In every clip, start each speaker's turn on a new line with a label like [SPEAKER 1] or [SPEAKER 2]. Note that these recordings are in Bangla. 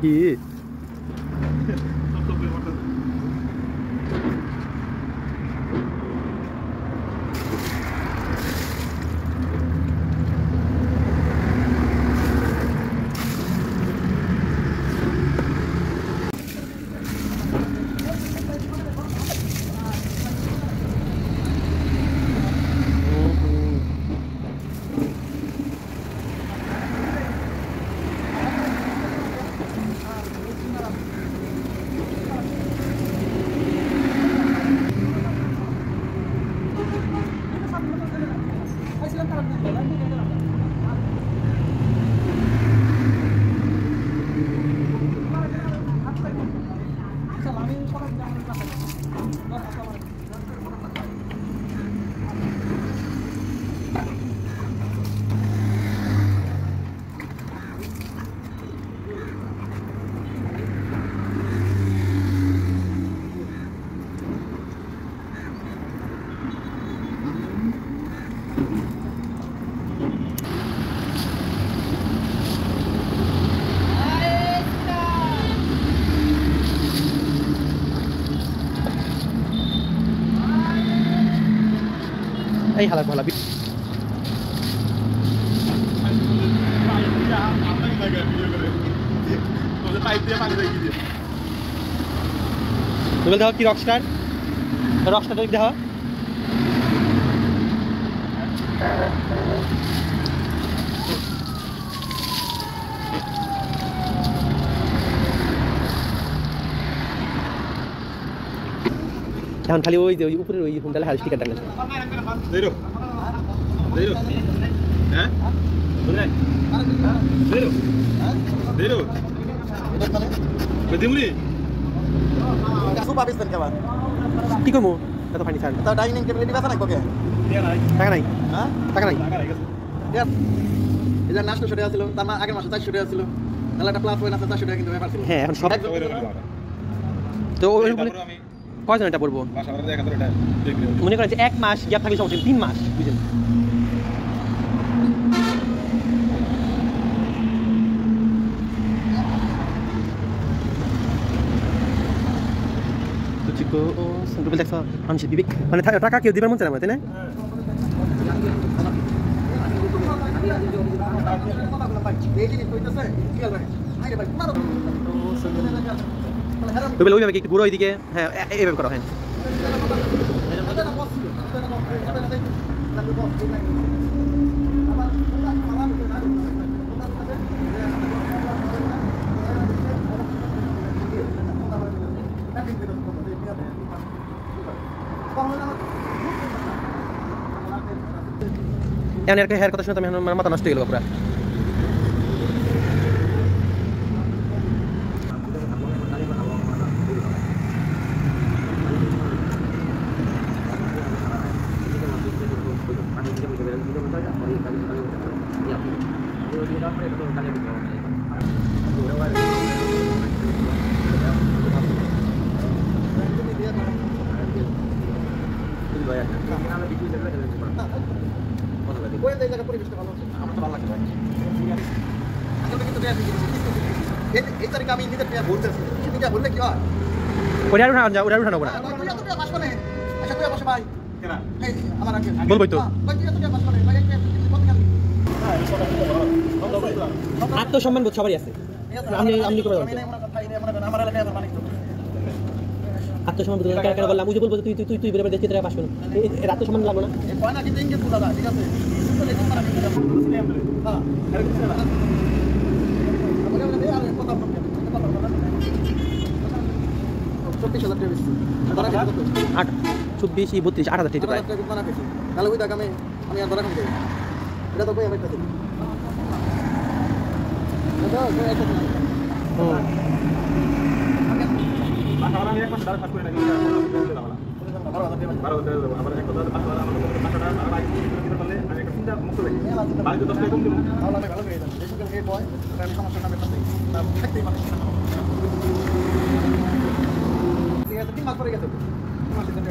[SPEAKER 1] কি এই হালা ভালা তুমি দেখো কি রকস্টার দেখো এখন খালি ওই যে উপরের ওই হুন্ডালে হাল স্টিকার টাঙানো
[SPEAKER 2] Zero. Hah? Bener? Zero. Zero. Berarti muli?
[SPEAKER 3] Kasu babiskan kawan.
[SPEAKER 1] কি করবো এত পানি ছাড়
[SPEAKER 3] Tahu dining টেবিল দিবা না কোকে?
[SPEAKER 1] টাকা নাই
[SPEAKER 3] হ্যাঁ?
[SPEAKER 1] টাকা নাই
[SPEAKER 3] দেখ এটা নাস্তা শুরু হয়েছিল তার আগের মাসে তাই শুরু হয়েছিল তাহলে একটা প্লাস পয়েন্ট আছে তাই শুরু কিন্তু ব্যাপার ছিল
[SPEAKER 1] হ্যাঁ এখন সব তো ওই কয়জন এটা পড়বো মনে করেন যে 1 মাস গ্যাপ থাকলে সমস্যা 3 মাস বুঝলেন দেখছো মানুষের বিবেক মানে টাকা কেউ দিবার মন চায় না তাই না ওইভাবে একটু ঘুরো ওইদিকে হ্যাঁ এইভাবে করো হ্যাঁ এমন একটা হেয়ার কথা শুনে আমি মাথা নষ্ট হয়ে গেল পুরা বলবই তো আত্মসম্মান বোধ সবারই আছে আত্মসম্মান বোধ কেন বললাম বুঝে বলবো তুই তুই তুই বেরোবে দেখতে পাস না আত্মসম্মান লাগলো না আট 24 32 8000 টাকা প্রায়
[SPEAKER 3] তাহলে ওই টাকা আমি আর ধরা খাবো এটা তো কই আমি একটা দিই এটা একটা
[SPEAKER 2] Ahora ni aku sudah satu lagi. Baru apa yang kau tahu pas orang masyarakat lagi kita balik ada kerja muncul lagi. Balik itu terus itu kalau mereka lagi itu itu kan boy dan sama sama mereka sih. Nah, hekti masih. Dia tadi mak pergi tu. Masih ada.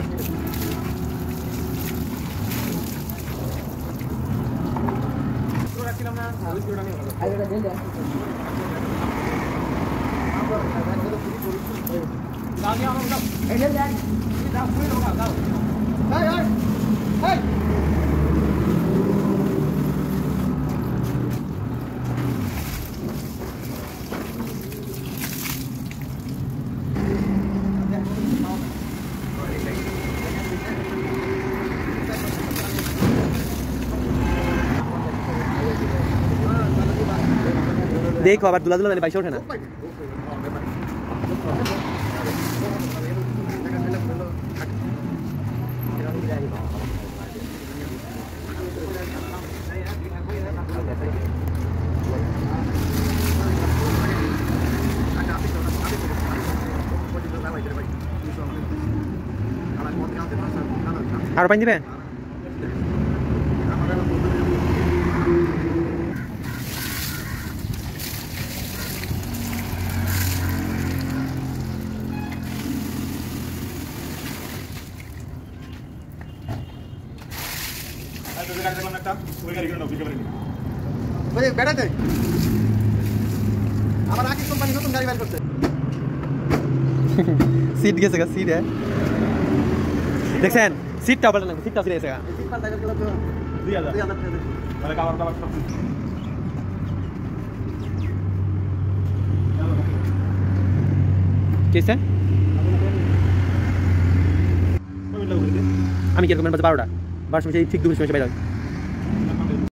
[SPEAKER 1] দেখো আবার দুলা দুলা জানি বাইশে ওঠে না আর পানি দিবে
[SPEAKER 3] বেড়াতে আমার আকিস কোম্পানি নতুন গাড়ি বের করছে
[SPEAKER 1] সিট গেছে গা সিট দেখছেন সিটটা পাল্টানো সিটটা ফিরে গেছে গা
[SPEAKER 3] সিট পাল্টা গেল তো
[SPEAKER 2] 2000
[SPEAKER 3] টাকা
[SPEAKER 2] তাহলে কাভার টাভার সব
[SPEAKER 1] কেসে আমি কিরকম 12টা 12 সময় ঠিক 2 সময় বাইরে